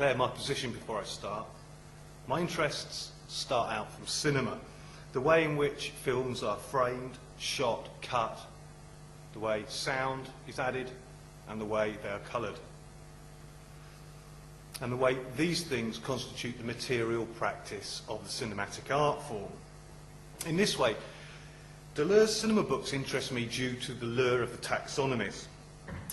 declare my position before I start. My interests start out from cinema, the way in which films are framed, shot, cut, the way sound is added, and the way they are coloured, and the way these things constitute the material practice of the cinematic art form. In this way, Deleuze cinema books interest me due to the lure of the taxonomies.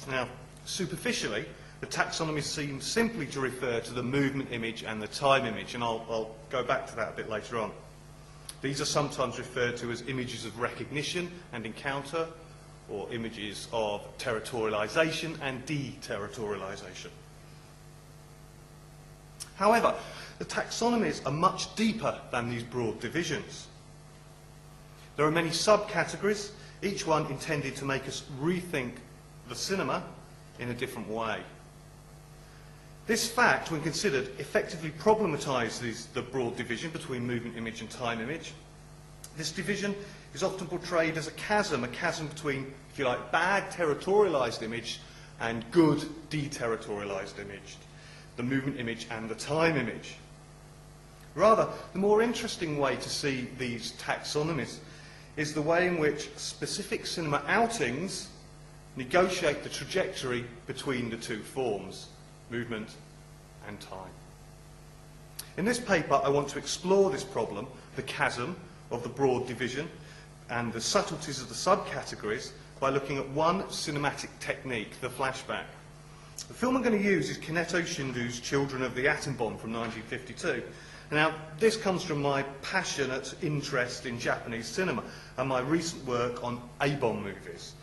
Now, superficially, the taxonomies seem simply to refer to the movement image and the time image, and I'll go back to that a bit later on. These are sometimes referred to as images of recognition and encounter, or images of territorialization and deterritorialization. However, the taxonomies are much deeper than these broad divisions. There are many subcategories, each one intended to make us rethink the cinema in a different way. This fact, when considered, effectively problematises the broad division between movement image and time image. This division is often portrayed as a chasm between, if you like, bad territorialised image and good deterritorialised image, the movement image and the time image. Rather, the more interesting way to see these taxonomies is the way in which specific cinema outings negotiate the trajectory between the two forms, movement and time. In this paper, I want to explore this problem, the chasm of the broad division, and the subtleties of the subcategories by looking at one cinematic technique, the flashback. The film I'm going to use is Kaneto Shindô's Children of the Atom Bomb from 1952. Now, this comes from my passionate interest in Japanese cinema and my recent work on A-bomb movies,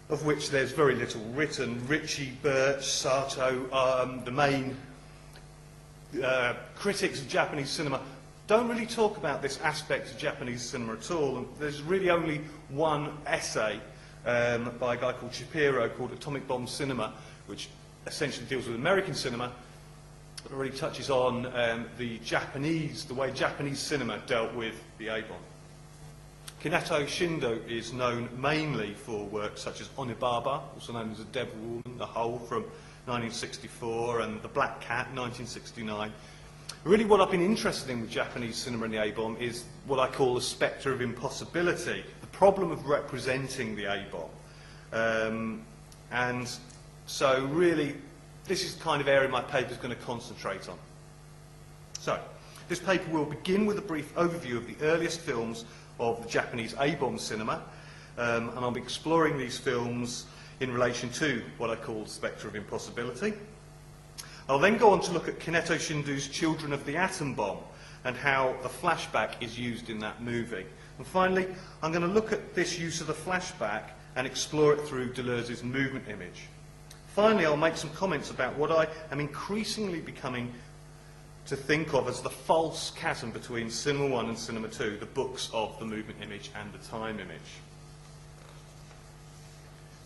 of which there's very little written. Ritchie, Birch, Sato, the main critics of Japanese cinema don't really talk about this aspect of Japanese cinema at all. And there's really only one essay by a guy called Shapiro called Atomic Bomb Cinema, which essentially deals with American cinema. It really touches on the way Japanese cinema dealt with the A-bomb. Kaneto Shindô is known mainly for works such as Onibaba, also known as The Devil Woman, The Hole from 1964, and The Black Cat, 1969. Really what I've been interested in with Japanese cinema and the A-bomb is what I call the spectre of impossibility, the problem of representing the A-bomb. And so really, this is the kind of area my paper is going to concentrate on. So, this paper will begin with a brief overview of the earliest films of the Japanese A-bomb cinema, and I'll be exploring these films in relation to what I call the spectre of impossibility. I'll then go on to look at Kaneto Shindô's Children of the Atom Bomb and how the flashback is used in that movie. And finally, I'm going to look at this use of the flashback and explore it through Deleuze's movement image. Finally, I'll make some comments about what I am increasingly becoming to think of as the false chasm between Cinema 1 and Cinema 2, the books of the movement image and the time image.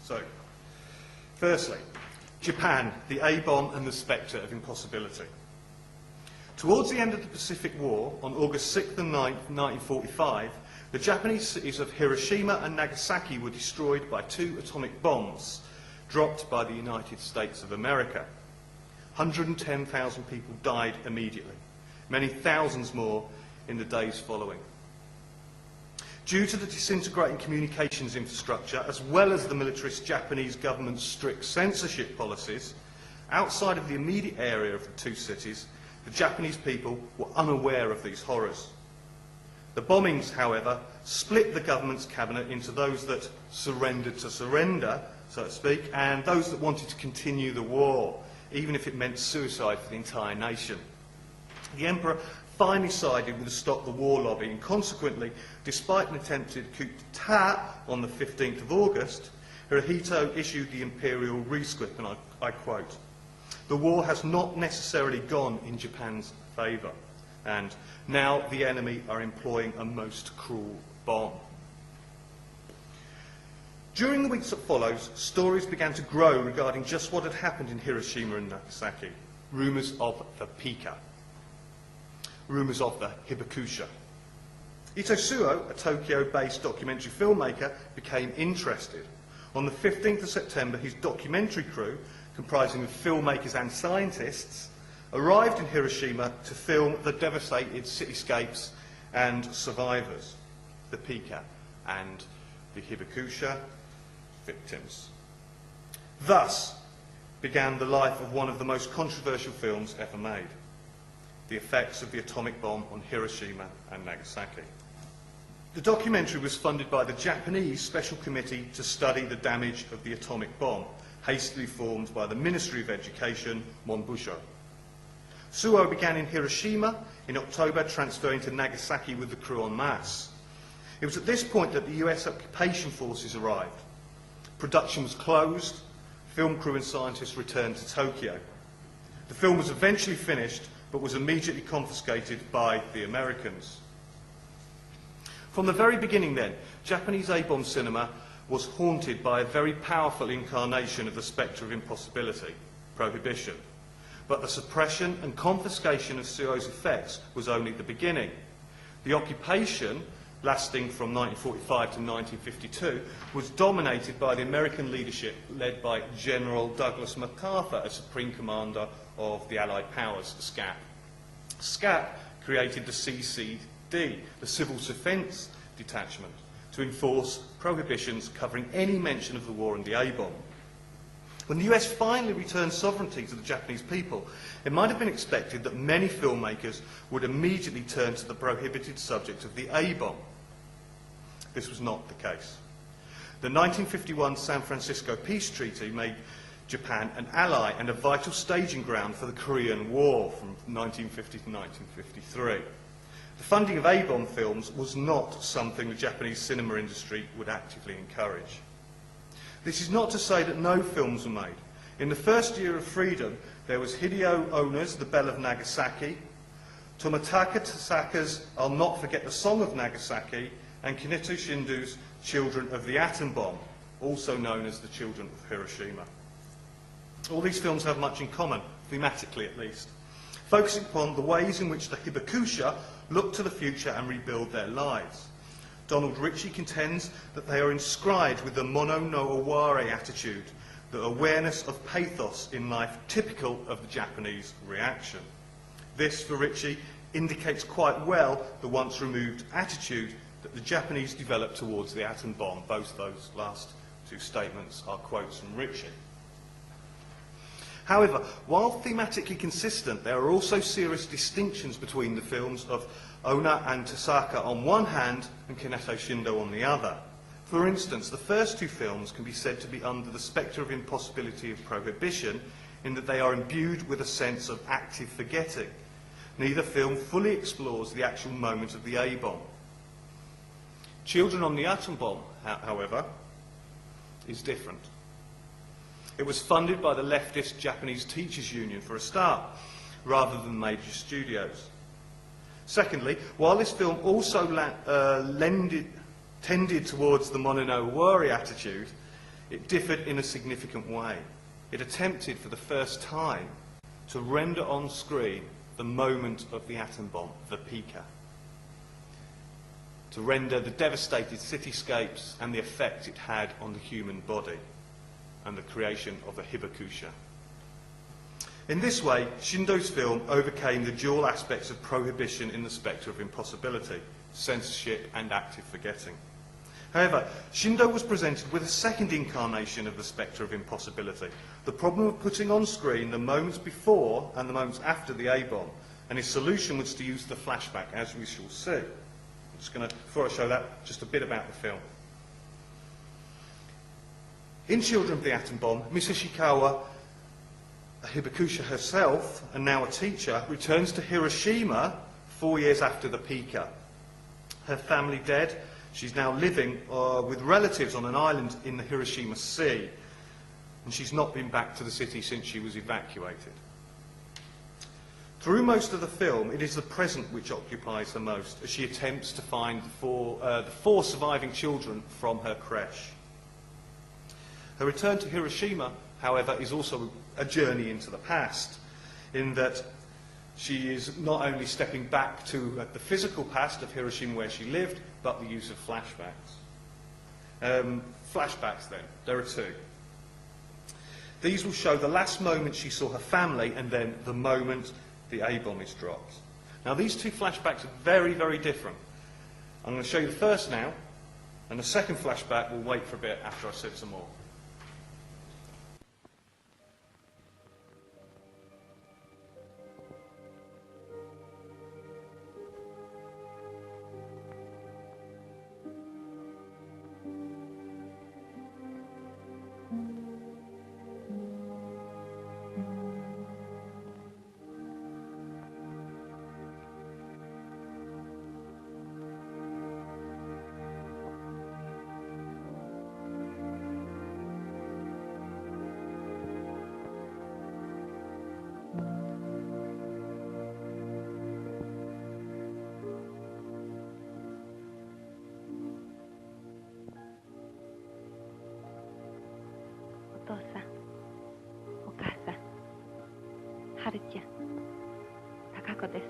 So, firstly, Japan, the A-bomb and the spectre of impossibility. Towards the end of the Pacific War, on August 6th and 9th, 1945, the Japanese cities of Hiroshima and Nagasaki were destroyed by 2 atomic bombs dropped by the United States of America. 110,000 people died immediately, many thousands more in the days following. Due to the disintegrating communications infrastructure, as well as the militarist Japanese government's strict censorship policies, outside of the immediate area of the 2 cities, the Japanese people were unaware of these horrors. The bombings, however, split the government's cabinet into those that surrendered to surrender, so to speak, and those that wanted to continue the war, even if it meant suicide for the entire nation. The emperor finally sided with the Stop the War lobby, and consequently, despite an attempted coup d'etat on the 15th of August, Hirohito issued the imperial rescript, and I quote, "The war has not necessarily gone in Japan's favour, and now the enemy are employing a most cruel bomb." During the weeks that followed, stories began to grow regarding just what had happened in Hiroshima and Nagasaki. Rumours of the Pika. Rumours of the Hibakusha. Ito Suo, a Tokyo-based documentary filmmaker, became interested. On the 15th of September, his documentary crew, comprising of filmmakers and scientists, arrived in Hiroshima to film the devastated cityscapes and survivors, the Pika and the Hibakusha victims. Thus began the life of one of the most controversial films ever made, the effects of the atomic bomb on Hiroshima and Nagasaki. The documentary was funded by the Japanese Special Committee to study the damage of the atomic bomb, hastily formed by the Ministry of Education, Monbusho. Suo began in Hiroshima in October, transferring to Nagasaki with the crew en masse. It was at this point that the US occupation forces arrived. Production was closed, film crew and scientists returned to Tokyo. The film was eventually finished, but was immediately confiscated by the Americans. From the very beginning then, Japanese A-bomb cinema was haunted by a very powerful incarnation of the spectre of impossibility, prohibition. But the suppression and confiscation of Suo's effects was only the beginning. The occupation, lasting from 1945 to 1952, was dominated by the American leadership led by General Douglas MacArthur as Supreme Commander of the Allied Powers, SCAP. SCAP created the CCD, the Civil Censorship Detachment, to enforce prohibitions covering any mention of the war and the A-bomb. When the US finally returned sovereignty to the Japanese people, it might have been expected that many filmmakers would immediately turn to the prohibited subject of the A-bomb. This was not the case. The 1951 San Francisco Peace Treaty made Japan an ally and a vital staging ground for the Korean War from 1950 to 1953. The funding of A-bomb films was not something the Japanese cinema industry would actively encourage. This is not to say that no films were made. In the first year of freedom, there was Hideo Ona's The Bell of Nagasaki, Tomitaka Tasaka's I'll Not Forget the Song of Nagasaki, and Kaneto Shindô's Children of the Atom Bomb, also known as the Children of Hiroshima. All these films have much in common, thematically at least, focusing upon the ways in which the Hibakusha look to the future and rebuild their lives. Donald Ritchie contends that they are inscribed with the mono no aware attitude, the awareness of pathos in life typical of the Japanese reaction. This, for Ritchie, indicates quite well the once-removed attitude that the Japanese developed towards the atom bomb. Both those last two statements are quotes from Ritchie. However, while thematically consistent, there are also serious distinctions between the films of Ona and Tasaka on one hand and Kaneto Shindô on the other. For instance, the first two films can be said to be under the spectre of impossibility of prohibition in that they are imbued with a sense of active forgetting. Neither film fully explores the actual moment of the A-bomb. Children on the Atom Bomb, however, is different. It was funded by the leftist Japanese Teachers Union for a start, rather than major studios. Secondly, while this film also tended towards the mono no aware attitude, it differed in a significant way. It attempted for the first time to render on screen the moment of the atom bomb, the Pika, to render the devastated cityscapes and the effect it had on the human body, and the creation of a Hibakusha. In this way, Shindô's film overcame the dual aspects of prohibition in the spectre of impossibility, censorship and active forgetting. However, Shindô was presented with a second incarnation of the spectre of impossibility, the problem of putting on screen the moments before and the moments after the A-bomb, and his solution was to use the flashback, as we shall see. I'm just going to, before I show that, just a bit about the film. In Children of the Atom Bomb, Miss Ishikawa, a Hibakusha herself, and now a teacher, returns to Hiroshima 4 years after the Pika. Her family dead, she's now living with relatives on an island in the Hiroshima Sea, and she's not been back to the city since she was evacuated. Through most of the film, it is the present which occupies her most, as she attempts to find the four surviving children from her creche. Her return to Hiroshima, however, is also a journey into the past, in that she is not only stepping back to the physical past of Hiroshima where she lived, but the use of flashbacks. Flashbacks, then, there are two. These will show the last moment she saw her family and then the moment the A-bomb is dropped. Now these two flashbacks are very, very different. I'm going to show you the first now, and the second flashback will wait for a bit after I said some more. 父さん、お母さん、春ちゃん、貴子です。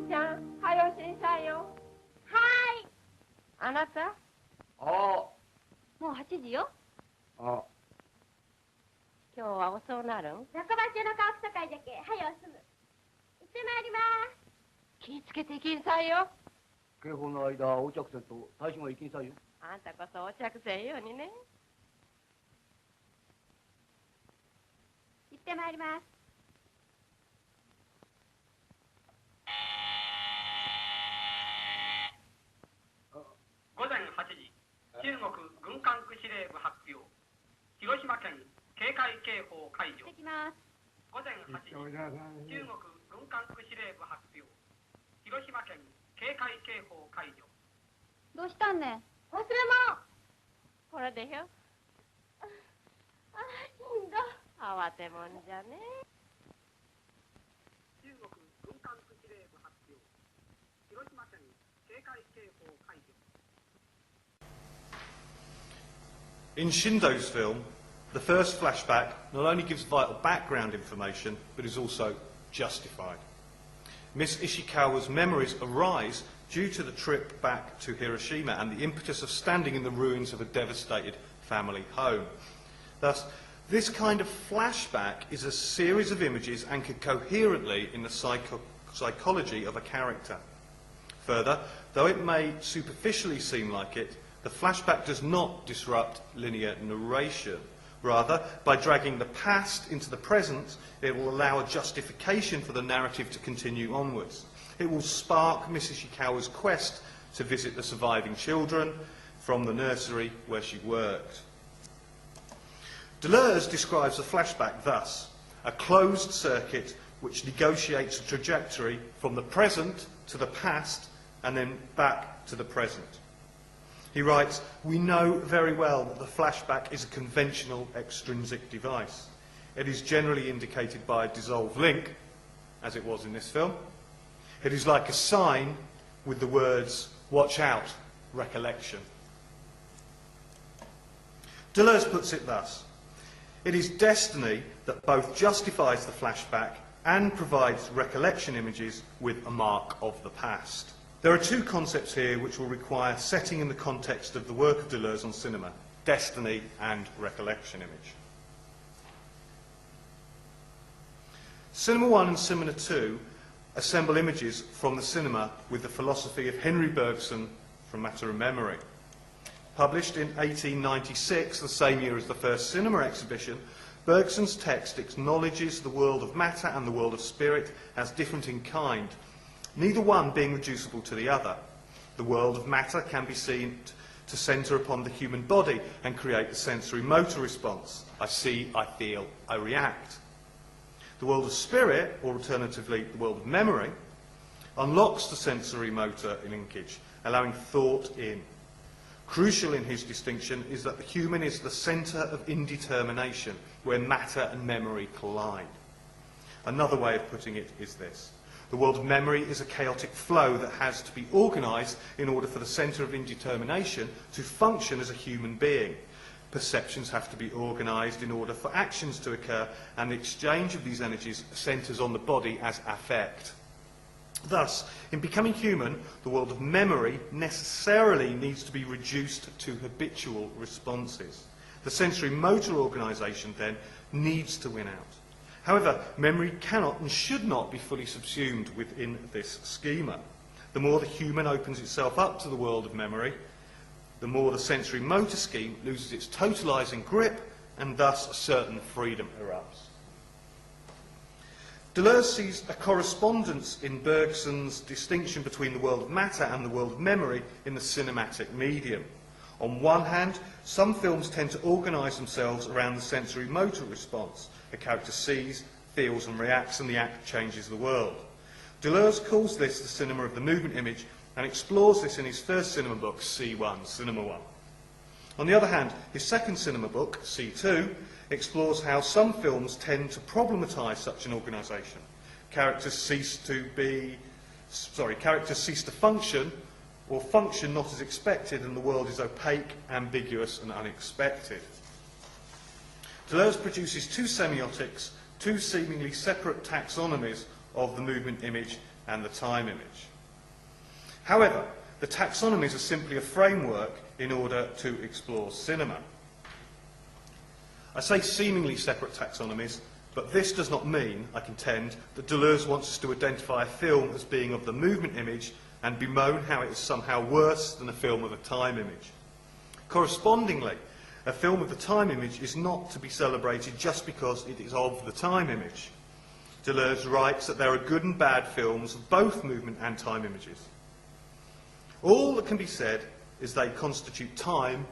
ちゃん、はよしんさいよ。はい。あなた？もう8時よ。あ。今日は遅うなるん？中町の川草会じゃけ、はよすむ。行ってまいります。気ぃつけて行きんさいよ。警報の間、横着せんと大使が行きんさいよ。あんたこそ横着せんようにね。行ってまいります。午前8時、中国軍管区司令部発表。広島県警戒警報解除。行ってきます。午前8時、中国軍管区司令部発表。広島県警戒警報解除。どうしたんねん？忘れ物。これでよ。あ、しんど。慌てもんじゃね。中国軍管区司令部発表。広島県警戒警報解除。In Shindo's film, the first flashback not only gives vital background information, but is also justified. Miss Ishikawa's memories arise due to the trip back to Hiroshima and the impetus of standing in the ruins of a devastated family home. Thus, this kind of flashback is a series of images anchored coherently in the psychology of a character. Further, though it may superficially seem like it, the flashback does not disrupt linear narration. Rather, by dragging the past into the present, it will allow a justification for the narrative to continue onwards. It will spark Miss Ishikawa's quest to visit the surviving children from the nursery where she worked. Deleuze describes the flashback thus: a closed circuit which negotiates a trajectory from the present to the past and then back to the present. He writes, "We know very well that the flashback is a conventional extrinsic device. It is generally indicated by a dissolved link, as it was in this film. It is like a sign with the words, 'Watch out, recollection.'" Deleuze puts it thus: "It is destiny that both justifies the flashback and provides recollection images with a mark of the past." There are two concepts here which will require setting in the context of the work of Deleuze on cinema: destiny and recollection image. Cinema 1 and Cinema 2 assemble images from the cinema with the philosophy of Henry Bergson from Matter and Memory. Published in 1896, the same year as the first cinema exhibition, Bergson's text acknowledges the world of matter and the world of spirit as different in kind, neither one being reducible to the other. The world of matter can be seen to centre upon the human body and create the sensory motor response. I see, I feel, I react. The world of spirit, or alternatively the world of memory, unlocks the sensory motor linkage, allowing thought in. Crucial in his distinction is that the human is the centre of indetermination, where matter and memory collide. Another way of putting it is this: The world of memory is a chaotic flow that has to be organised in order for the centre of indetermination to function as a human being. Perceptions have to be organised in order for actions to occur, and the exchange of these energies centres on the body as affect. Thus, in becoming human, the world of memory necessarily needs to be reduced to habitual responses. The sensory motor organisation, then, needs to win out. However, memory cannot and should not be fully subsumed within this schema. The more the human opens itself up to the world of memory, the more the sensory motor scheme loses its totalising grip, and thus a certain freedom erupts. Deleuze sees a correspondence in Bergson's distinction between the world of matter and the world of memory in the cinematic medium. On one hand, some films tend to organise themselves around the sensory motor response. A character sees, feels and reacts, and the act changes the world. Deleuze calls this the cinema of the movement image, and explores this in his first cinema book, C1, Cinema 1. On the other hand, his second cinema book, C2, explores how some films tend to problematise such an organisation. Characters cease to function, or function not as expected, and the world is opaque, ambiguous and unexpected. Deleuze produces two semiotics, two seemingly separate taxonomies of the movement image and the time image. However, the taxonomies are simply a framework in order to explore cinema. I say seemingly separate taxonomies, but this does not mean, I contend, that Deleuze wants us to identify a film as being of the movement image and bemoan how it is somehow worse than a film of a time image. Correspondingly, a film of the time image is not to be celebrated just because it is of the time image. Deleuze writes that there are good and bad films of both movement and time images. All that can be said is they constitute time,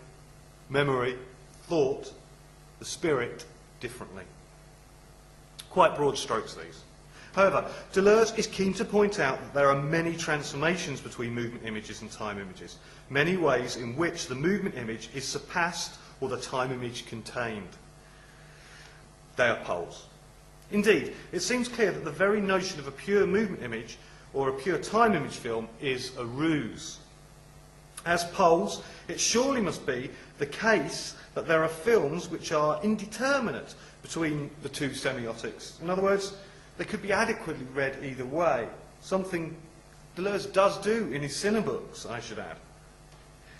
memory, thought, the spirit differently. Quite broad strokes, these. However, Deleuze is keen to point out that there are many transformations between movement images and time images, many ways in which the movement image is surpassed or the time image contained. They are poles. Indeed, it seems clear that the very notion of a pure movement image or a pure time image film is a ruse. As poles, it surely must be the case that there are films which are indeterminate between the two semiotics. In other words, they could be adequately read either way, something Deleuze does do in his cinema books, I should add.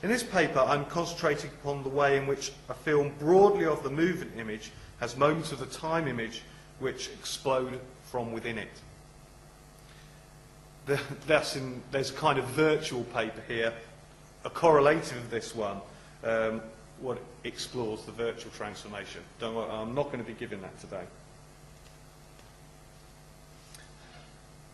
In this paper, I'm concentrating upon the way in which a film broadly of the movement image has moments of the time image which explode from within it. There's a kind of virtual paper here, a correlative of this one, what explores the virtual transformation. Don't worry, I'm not going to be giving that today.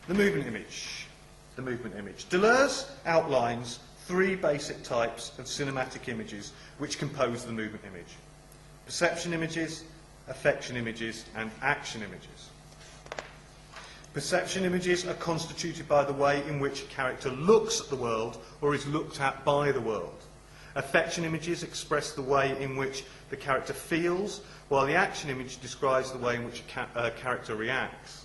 The movement image. The movement image. Deleuze outlines three basic types of cinematic images which compose the movement image: perception images, affection images, and action images. Perception images are constituted by the way in which a character looks at the world or is looked at by the world. Affection images express the way in which the character feels, while the action image describes the way in which a character reacts.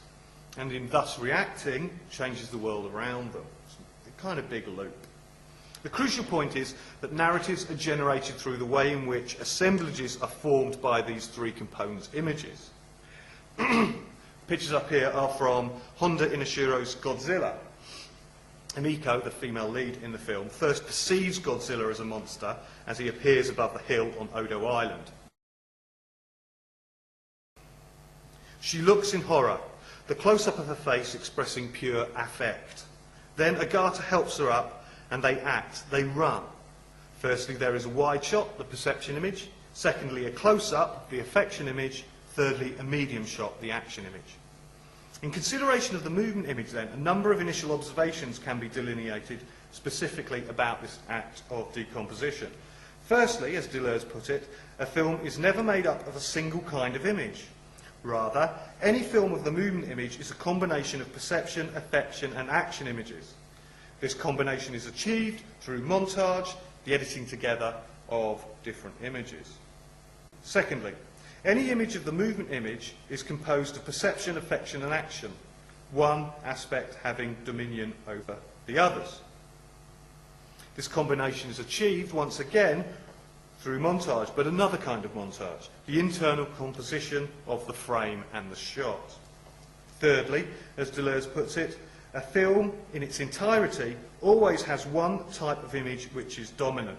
And in thus reacting, changes the world around them. It's a kind of big loop. The crucial point is that narratives are generated through the way in which assemblages are formed by these three component images. Pictures up here are from Honda Inishiro's Godzilla. Emiko, the female lead in the film, first perceives Godzilla as a monster as he appears above the hill on Odo Island. She looks in horror, the close-up of her face expressing pure affect. Then Agata helps her up, and they act, they run. Firstly, there is a wide shot, the perception image. Secondly, a close-up, the affection image. Thirdly, a medium shot, the action image. In consideration of the movement image, then, a number of initial observations can be delineated specifically about this act of decomposition. Firstly, as Deleuze put it, a film is never made up of a single kind of image. Rather, any film of the movement image is a combination of perception, affection, and action images. This combination is achieved through montage, the editing together of different images. Secondly, any image of the movement image is composed of perception, affection, and action. one aspect having dominion over the others. This combination is achieved, once again, through montage, but another kind of montage, the internal composition of the frame and the shot. Thirdly, as Deleuze puts it, a film in its entirety always has one type of image which is dominant.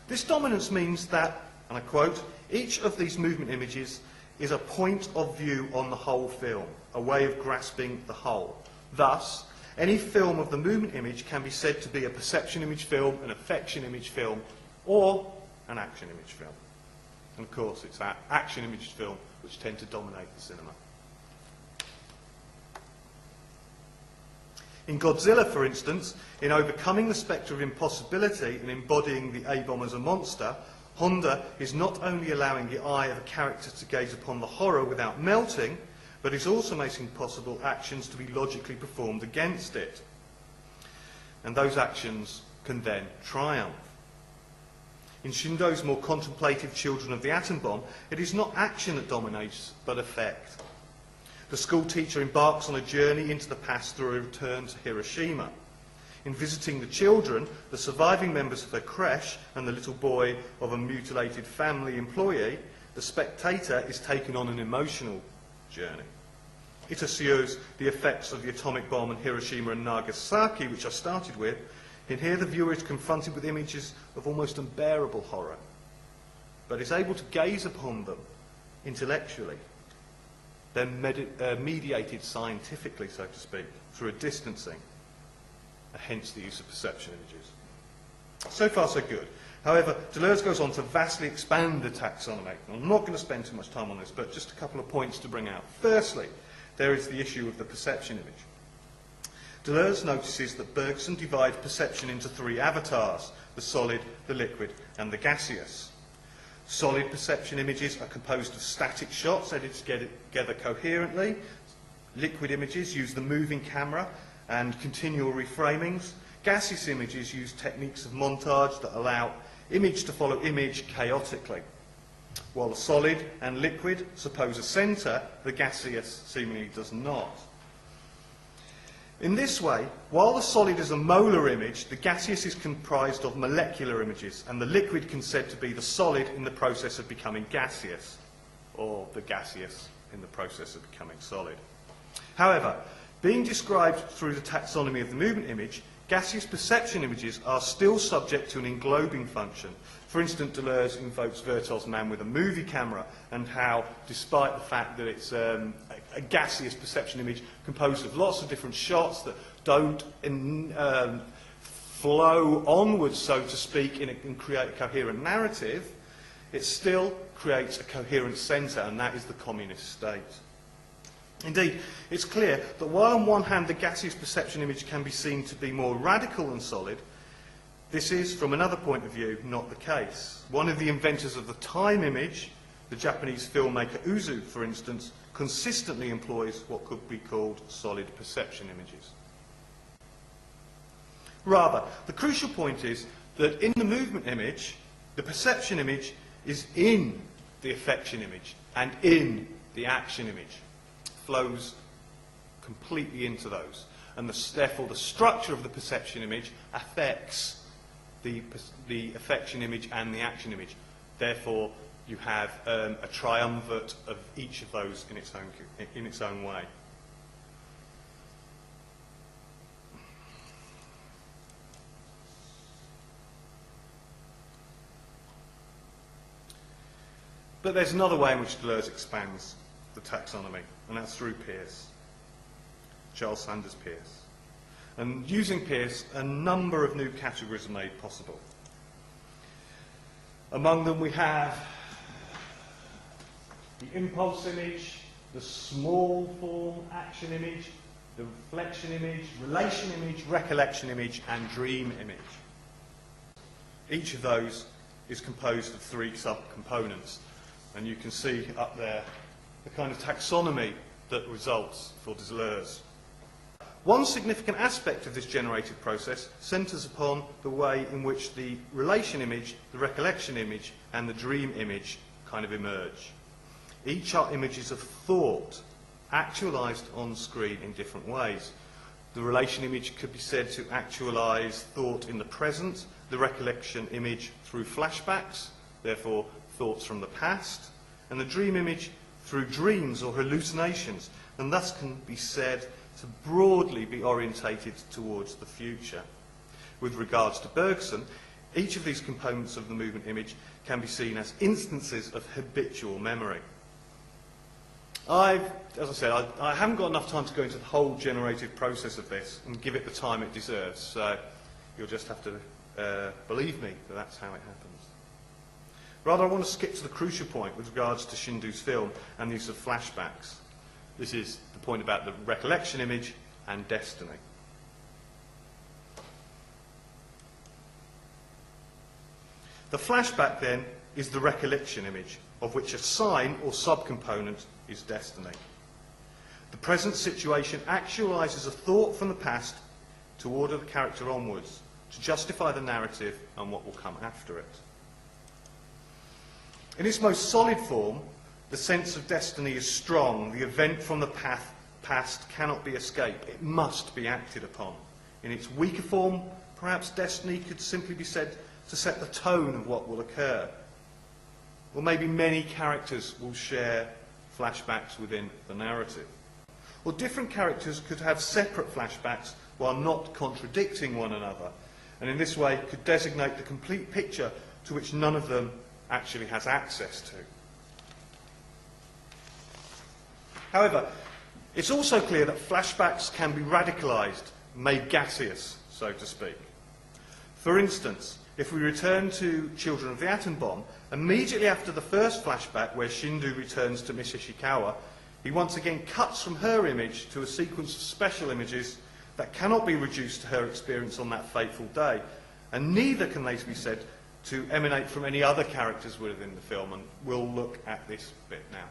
This dominance means that, and I quote, each of these movement images is a point of view on the whole film, a way of grasping the whole. Thus, any film of the movement image can be said to be a perception image film, an affection image film, or an action image film. And of course, it's that action image film which tend to dominate the cinema. In Godzilla, for instance, in overcoming the spectre of impossibility and embodying the A-bomb as a monster, Honda is not only allowing the eye of a character to gaze upon the horror without melting, but is also making possible actions to be logically performed against it. And those actions can then triumph. In Shindo's more contemplative Children of the Atom Bomb, it is not action that dominates, but effect. The school teacher embarks on a journey into the past through a return to Hiroshima. In visiting the children, the surviving members of her creche and the little boy of a mutilated family employee, the spectator is taken on an emotional journey. It assures the effects of the atomic bomb on Hiroshima and Nagasaki, which I started with. In here, the viewer is confronted with images of almost unbearable horror, but is able to gaze upon them intellectually. They're mediated scientifically, so to speak, through a distancing, hence the use of perception images. So far, so good. However, Deleuze goes on to vastly expand the taxonomy. I'm not going to spend too much time on this, but just a couple of points to bring out. Firstly, there is the issue of the perception image. Deleuze notices that Bergson divides perception into three avatars: the solid, the liquid, and the gaseous. Solid perception images are composed of static shots edited together coherently. Liquid images use the moving camera and continual reframings. Gaseous images use techniques of montage that allow image to follow image chaotically. While the solid and liquid suppose a centre, the gaseous seemingly does not. In this way, while the solid is a molar image, the gaseous is comprised of molecular images, and the liquid can be said to be the solid in the process of becoming gaseous, or the gaseous in the process of becoming solid. However, being described through the taxonomy of the movement image, gaseous perception images are still subject to an englobing function. For instance, Deleuze invokes Vertol's Man with a movie camera, and how, despite the fact that it's a gaseous perception image composed of lots of different shots that don't flow onwards, so to speak, and create a coherent narrative, it still creates a coherent centre, and that is the communist state. Indeed, it's clear that while on one hand the gaseous perception image can be seen to be more radical than solid, this is, from another point of view, not the case. One of the inventors of the time image, the Japanese filmmaker Uzu, for instance, consistently employs what could be called solid perception images. Rather, the crucial point is that in the movement image, the perception image is in the affection image and in the action image. Flows completely into those, and therefore the structure of the perception image affects the affection image and the action image. Therefore, you have a triumvirate of each of those in its own way. But there's another way in which Deleuze expands the taxonomy, and that's through Peirce, Charles Sanders Peirce. And using Peirce, a number of new categories are made possible. Among them we have the impulse image, the small form action image, the reflection image, relation image, recollection image, and dream image. Each of those is composed of three subcomponents, and you can see up there the kind of taxonomy that results for Deleuze. One significant aspect of this generated process centres upon the way in which the relation image, the recollection image, and the dream image kind of emerge. Each are images of thought actualised on screen in different ways. The relation image could be said to actualise thought in the present, the recollection image through flashbacks, therefore thoughts from the past, and the dream image through dreams or hallucinations, and thus can be said to broadly be orientated towards the future. With regards to Bergson, each of these components of the movement image can be seen as instances of habitual memory. As I said, I haven't got enough time to go into the whole generative process of this and give it the time it deserves, so you'll just have to believe me that that's how it happens. Rather, I want to skip to the crucial point with regards to Shindo's film and the use of flashbacks. This is the point about the recollection image and destiny. The flashback, then, is the recollection image, of which a sign or subcomponent is destiny. The present situation actualises a thought from the past to order the character onwards, to justify the narrative and what will come after it. In its most solid form, the sense of destiny is strong. The event from the past cannot be escaped. It must be acted upon. In its weaker form, perhaps destiny could simply be said to set the tone of what will occur. Or maybe many characters will share flashbacks within the narrative. Or different characters could have separate flashbacks while not contradicting one another, and in this way could designate the complete picture to which none of them actually has access to. However, it's also clear that flashbacks can be radicalised, made gaseous, so to speak. For instance, if we return to Children of the Atom Bomb, immediately after the first flashback where Shindo returns to Miss Ishikawa, he once again cuts from her image to a sequence of special images that cannot be reduced to her experience on that fateful day, and neither can they be said to emanate from any other characters within the film, and we'll look at this bit now.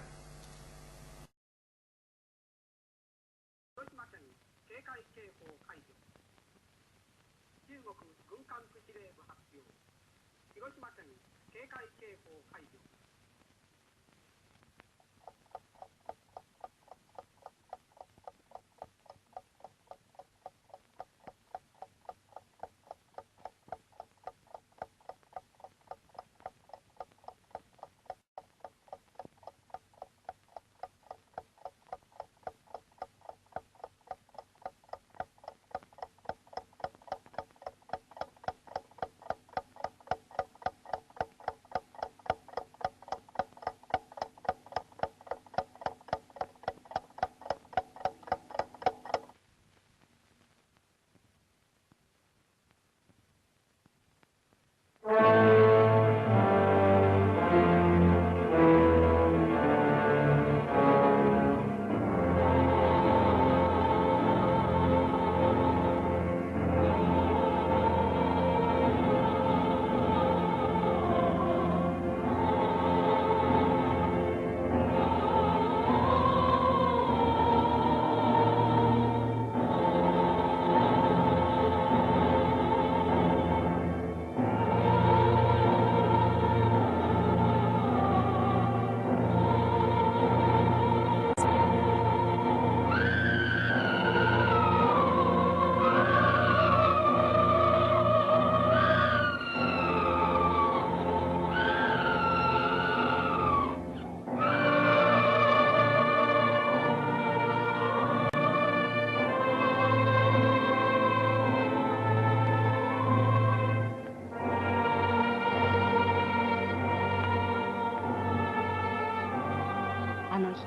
あの日、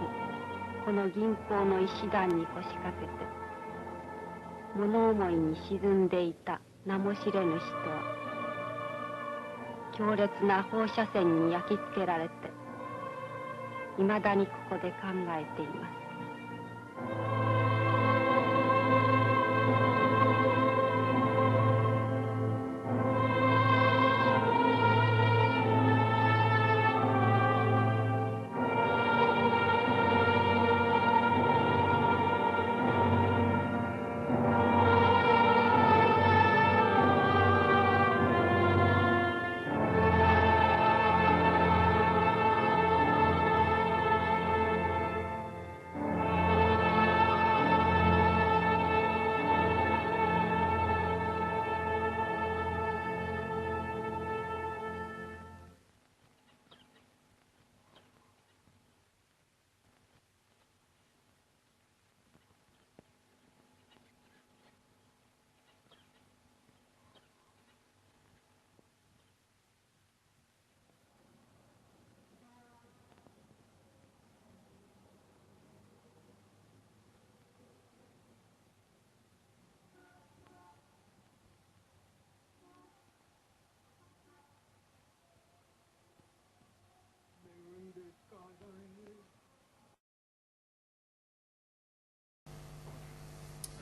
この銀行の石段に腰掛けて物思いに沈んでいた名も知れぬ人は強烈な放射線に焼き付けられていまだにここで考えています。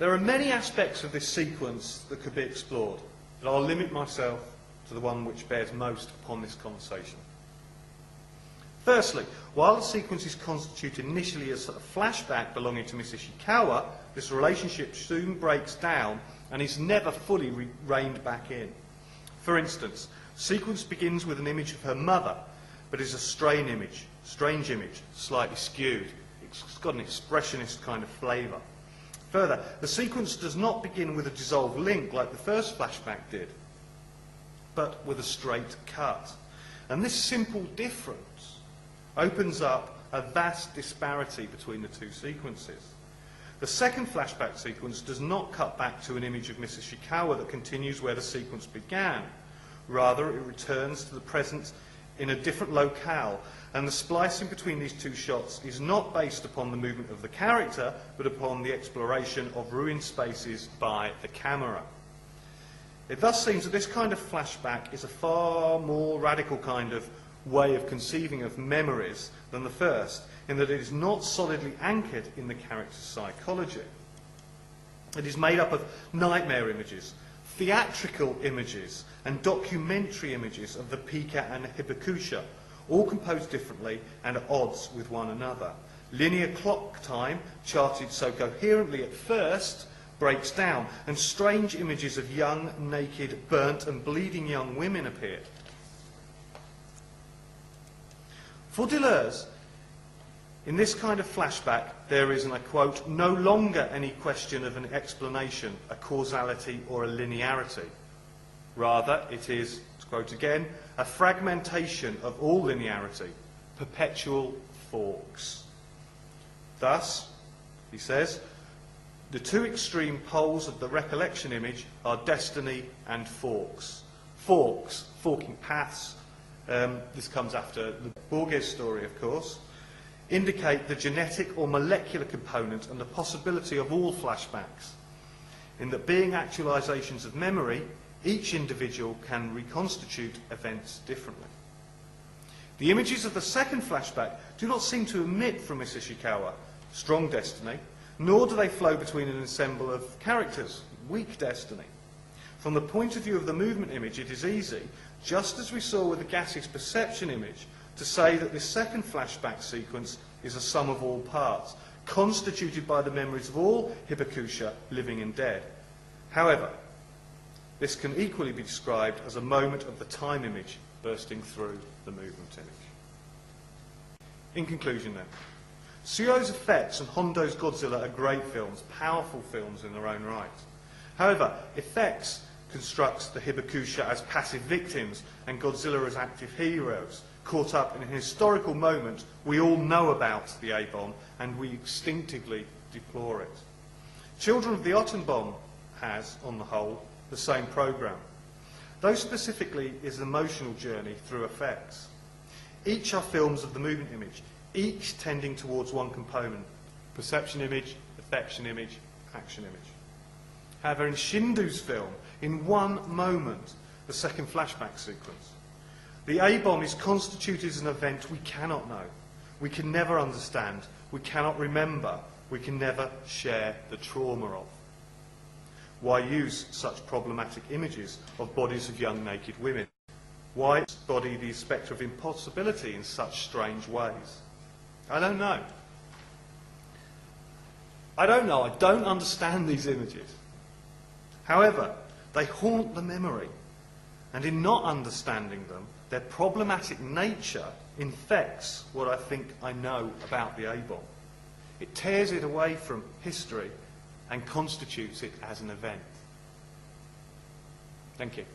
There are many aspects of this sequence that could be explored, but I'll limit myself to the one which bears most upon this conversation. Firstly, while the sequence is constituted initially as a flashback belonging to Miss Ishikawa, this relationship soon breaks down and is never fully reined back in. For instance, the sequence begins with an image of her mother, but is a strange image, slightly skewed. It's got an expressionist kind of flavour. Further, the sequence does not begin with a dissolved link like the first flashback did, but with a straight cut. And this simple difference opens up a vast disparity between the two sequences. The second flashback sequence does not cut back to an image of Miss Ishikawa that continues where the sequence began. Rather, it returns to the present in a different locale, and the splicing between these two shots is not based upon the movement of the character, but upon the exploration of ruined spaces by the camera. It thus seems that this kind of flashback is a far more radical kind of way of conceiving of memories than the first, in that it is not solidly anchored in the character's psychology. It is made up of nightmare images, theatrical images, and documentary images of the Pika and the Hibakusha, all composed differently and at odds with one another. Linear clock time, charted so coherently at first, breaks down, and strange images of young, naked, burnt and bleeding young women appear. For Deleuze, in this kind of flashback, there is, and I quote, no longer any question of an explanation, a causality or a linearity. Rather, it is, to quote again, a fragmentation of all linearity, perpetual forks. Thus, he says, the two extreme poles of the recollection image are destiny and forks. Forks, forking paths, this comes after the Borges story, of course, indicate the genetic or molecular component and the possibility of all flashbacks, in that being actualizations of memory, each individual can reconstitute events differently. The images of the second flashback do not seem to emit from Miss Ishikawa strong destiny, nor do they flow between an ensemble of characters, weak destiny. From the point of view of the movement image, it is easy, just as we saw with the gaseous perception image, to say that this second flashback sequence is a sum of all parts, constituted by the memories of all Hibakusha, living and dead. However, this can equally be described as a moment of the time image bursting through the movement image. In conclusion then, Tsuyo's Effects and Hondo's Godzilla are great films, powerful films in their own right. However, Effects constructs the Hibakusha as passive victims and Godzilla as active heroes, caught up in a historical moment we all know about the A-bomb and we instinctively deplore it. Children of the Atom Bomb has, on the whole, the same programme, though specifically is an emotional journey through effects. Each are films of the movement image, each tending towards one component: perception image, affection image, action image. However, in Shindo's film, in one moment, the second flashback sequence, the A-bomb is constituted as an event we cannot know, we can never understand, we cannot remember, we can never share the trauma of. Why use such problematic images of bodies of young naked women? Why embody the spectre of impossibility in such strange ways? I don't know. I don't understand these images. However, they haunt the memory, and in not understanding them, their problematic nature infects what I think I know about the A-bomb. It tears it away from history and constitutes it as an event. Thank you.